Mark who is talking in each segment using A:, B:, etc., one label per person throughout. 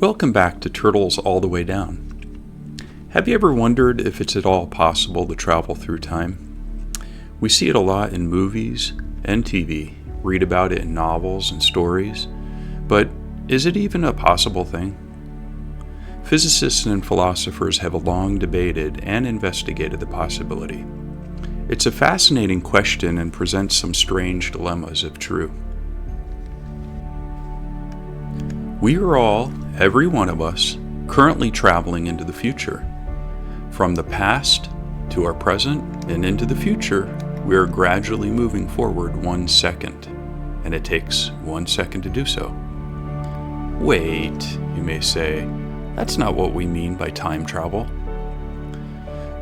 A: Welcome back to Turtles All the Way Down. Have you ever wondered if it's at all possible to travel through time? We see it a lot in movies and TV, read about it in novels and stories, but is it even a possible thing? Physicists and philosophers have long debated and investigated the possibility. It's a fascinating question and presents some strange dilemmas if true. We are all, every one of us, currently traveling into the future. From the past to our present and into the future, we are gradually moving forward 1 second, and it takes 1 second to do so. Wait, you may say, that's not what we mean by time travel.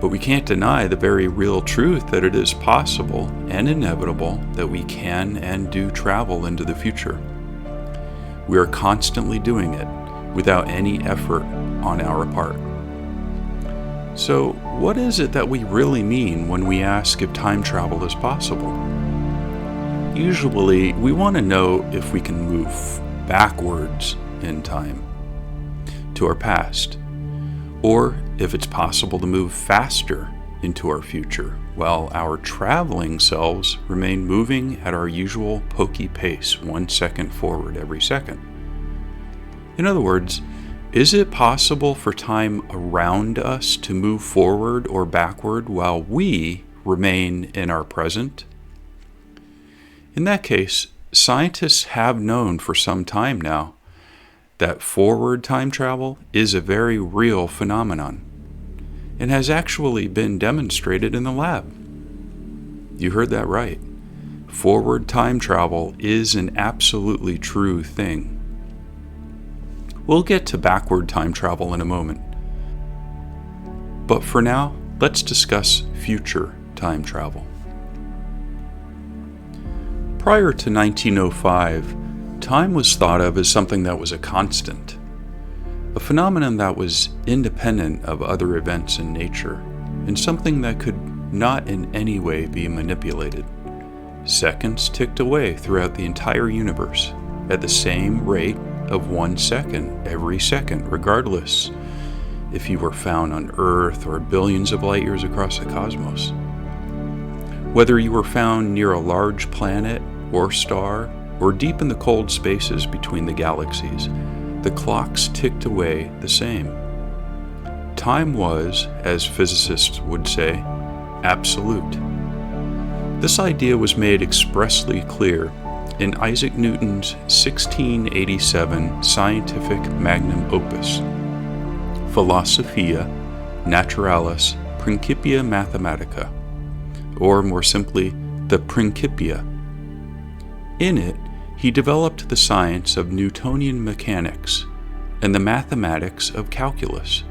A: But we can't deny the very real truth that it is possible and inevitable that we can and do travel into the future. We are constantly doing it without any effort on our part. So, what is it that we really mean when we ask if time travel is possible? Usually, we want to know if we can move backwards in time to our past, or if it's possible to move faster into our future while our traveling selves remain moving at our usual pokey pace 1 second forward every second. In other words, is it possible for time around us to move forward or backward while we remain in our present? In that case, scientists have known for some time now that forward time travel is a very real phenomenon and has actually been demonstrated in the lab. You heard that right. Forward time travel is an absolutely true thing. We'll get to backward time travel in a moment. But for now, let's discuss future time travel. Prior to 1905, time was thought of as something that was a constant, a phenomenon that was independent of other events in nature, and something that could not in any way be manipulated. Seconds ticked away throughout the entire universe at the same rate of 1 second every second, regardless if you were found on Earth or billions of light years across the cosmos. Whether you were found near a large planet or star, or deep in the cold spaces between the galaxies, the clocks ticked away the same. Time was, as physicists would say, absolute. This idea was made expressly clear in Isaac Newton's 1687 scientific magnum opus, Philosophia Naturalis Principia Mathematica, or more simply, the Principia. In it, he developed the science of Newtonian mechanics and the mathematics of calculus.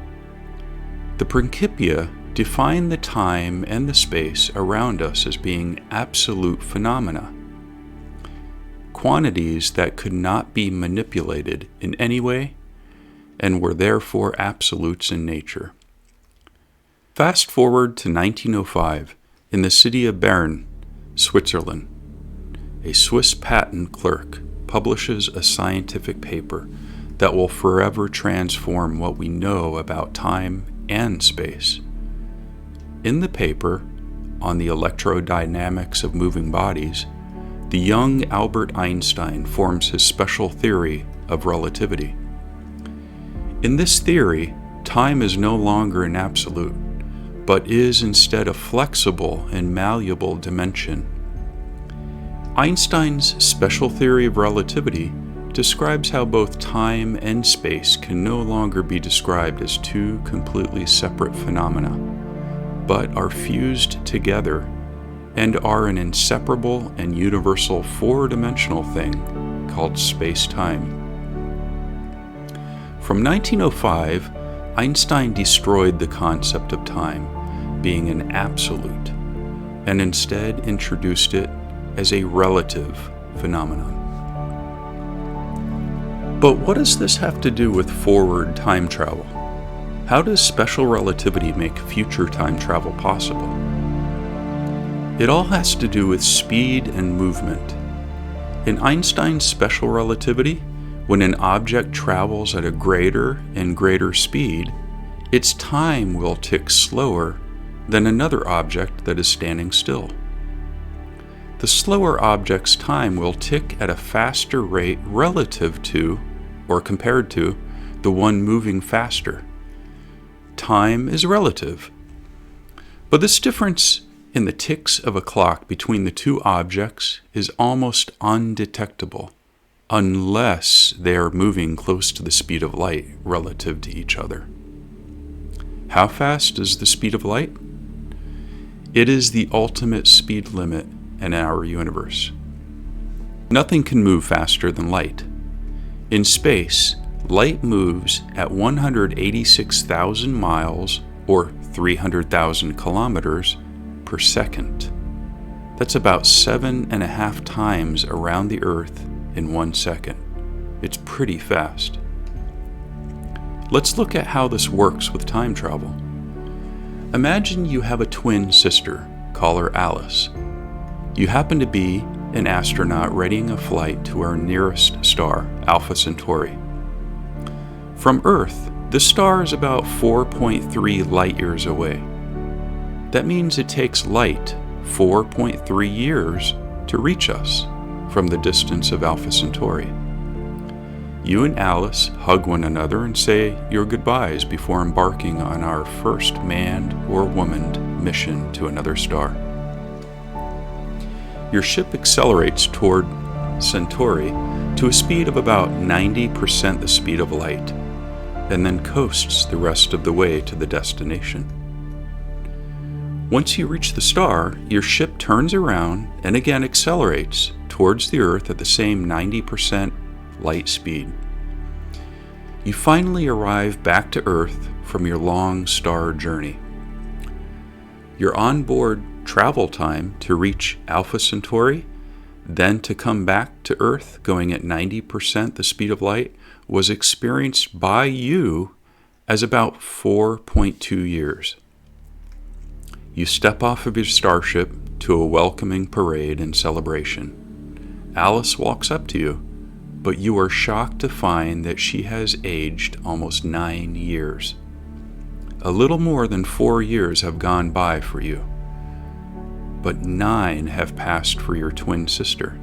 A: The Principia define the time and the space around us as being absolute phenomena, quantities that could not be manipulated in any way and were therefore absolutes in nature. Fast forward to 1905 in the city of Bern, Switzerland. A Swiss patent clerk publishes a scientific paper that will forever transform what we know about time and space. In the paper, on the electrodynamics of moving bodies, the young Albert Einstein forms his special theory of relativity. In this theory, time is no longer an absolute, but is instead a flexible and malleable dimension. Einstein's special theory of relativity describes how both time and space can no longer be described as two completely separate phenomena, but are fused together and are an inseparable and universal four-dimensional thing called space-time. From 1905, Einstein destroyed the concept of time being an absolute and instead introduced it as a relative phenomenon. But what does this have to do with forward time travel? How does special relativity make future time travel possible? It all has to do with speed and movement. In Einstein's special relativity, When an object travels at a greater and greater speed, its time will tick slower than another object that is standing still. The slower object's time will tick at a faster rate relative to, or compared to, the one moving faster. Time is relative. But this difference in the ticks of a clock between the two objects is almost undetectable, unless they are moving close to the speed of light relative to each other. How fast is the speed of light? It is the ultimate speed limit in our universe. Nothing can move faster than light. In space, light moves at 186,000 miles or 300,000 kilometers per second. That's about 7.5 times around the Earth in 1 second. It's pretty fast. Let's look at how this works with time travel. Imagine you have a twin sister, call her Alice. You happen to be an astronaut readying a flight to our nearest star, Alpha Centauri. From Earth, this star is about 4.3 light years away. That means it takes light 4.3 years to reach us from the distance of Alpha Centauri. You and Alice hug one another and say your goodbyes before embarking on our first manned or womaned mission to another star. Your ship accelerates toward Centauri to a speed of about 90% the speed of light, and then coasts the rest of the way to the destination. Once you reach the star, your ship turns around and again accelerates towards the Earth at the same 90% light speed. You finally arrive back to Earth from your long star journey. Your onboard travel time to reach Alpha Centauri, then to come back to Earth going at 90% the speed of light, was experienced by you as about 4.2 years. You step off of your starship to a welcoming parade and celebration. Alice walks up to you, but you are shocked to find that she has aged almost 9 years. A little more than 4 years have gone by for you, but 9 have passed for your twin sister.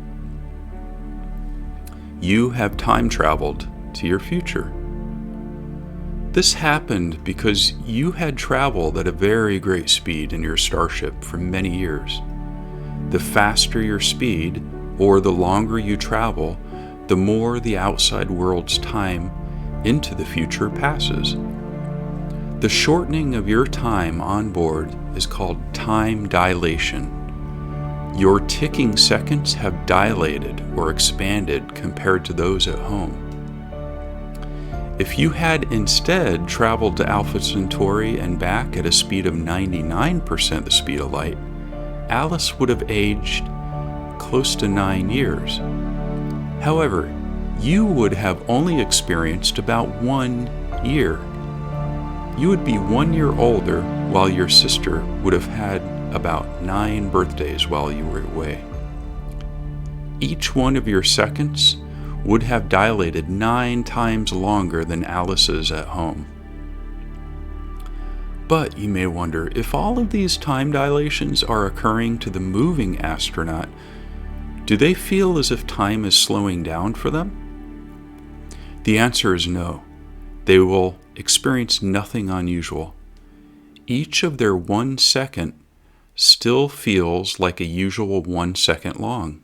A: You have time traveled to your future. This happened because you had traveled at a very great speed in your starship for many years. The faster your speed, or the longer you travel, the more the outside world's time into the future passes. The shortening of your time on board is called time dilation. Your ticking seconds have dilated or expanded compared to those at home. If you had instead traveled to Alpha Centauri and back at a speed of 99% the speed of light, Alice would have aged close to 9 years. However, you would have only experienced about 1 year. You would be 1 year older, while your sister would have had about 9 birthdays while you were away. Each one of your seconds would have dilated 9 times longer than Alice's at home. But you may wonder, if all of these time dilations are occurring to the moving astronaut, do they feel as if time is slowing down for them? The answer is no. They will experience nothing unusual. Each of their 1 second still feels like a usual 1 second long.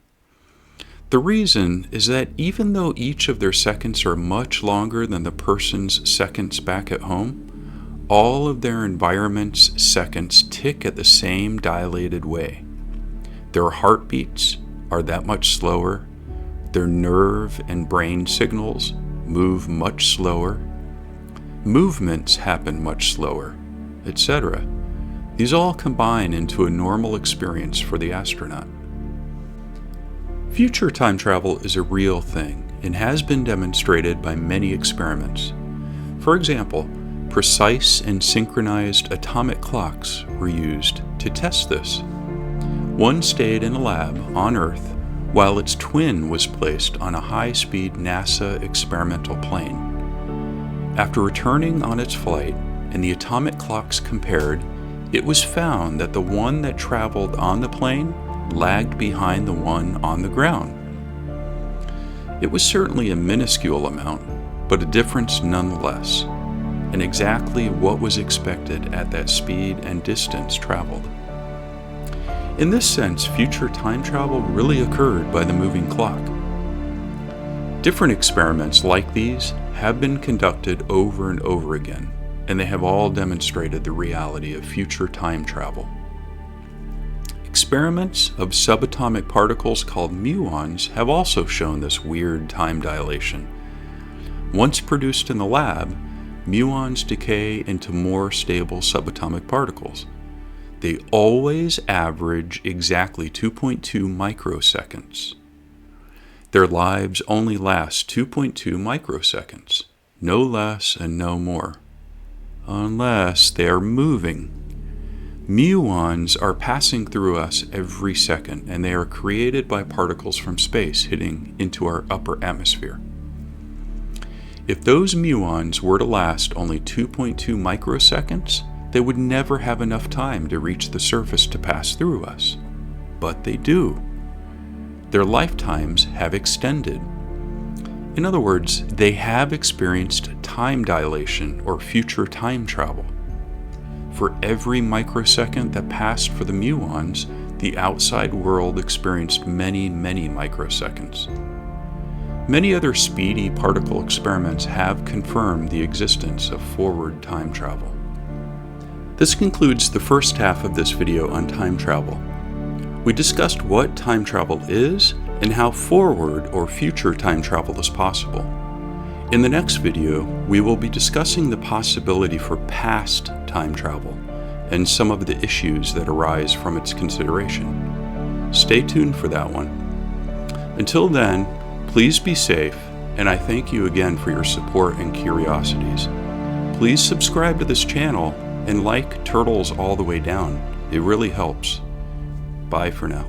A: The reason is that even though each of their seconds are much longer than the person's seconds back at home, all of their environment's seconds tick at the same dilated way. Their heartbeats are that much slower, their nerve and brain signals move much slower, movements happen much slower, etc. These all combine into a normal experience for the astronaut. Future time travel is a real thing and has been demonstrated by many experiments. For example, precise and synchronized atomic clocks were used to test this. One stayed in a lab on Earth while its twin was placed on a high-speed NASA experimental plane. After returning on its flight and the atomic clocks compared, it was found that the one that traveled on the plane lagged behind the one on the ground. It was certainly a minuscule amount, but a difference nonetheless, and exactly what was expected at that speed and distance traveled. In this sense, future time travel really occurred by the moving clock. Different experiments like these have been conducted over and over again, and they have all demonstrated the reality of future time travel. Experiments of subatomic particles called muons have also shown this weird time dilation. Once produced in the lab, muons decay into more stable subatomic particles. They always average exactly 2.2 microseconds. Their lives only last 2.2 microseconds, no less and no more, unless they are moving. Muons are passing through us every second, and they are created by particles from space hitting into our upper atmosphere. If those muons were to last only 2.2 microseconds, they would never have enough time to reach the surface to pass through us. But they do. Their lifetimes have extended. In other words, they have experienced time dilation or future time travel. For every microsecond that passed for the muons, the outside world experienced many, many microseconds. Many other speedy particle experiments have confirmed the existence of forward time travel. This concludes the first half of this video on time travel. We discussed what time travel is and how forward or future time travel is possible. In the next video, we will be discussing the possibility for past time travel and some of the issues that arise from its consideration. Stay tuned for that one. Until then, please be safe, and I thank you again for your support and curiosities. Please subscribe to this channel and like Turtles All the Way Down. It really helps. Bye for now.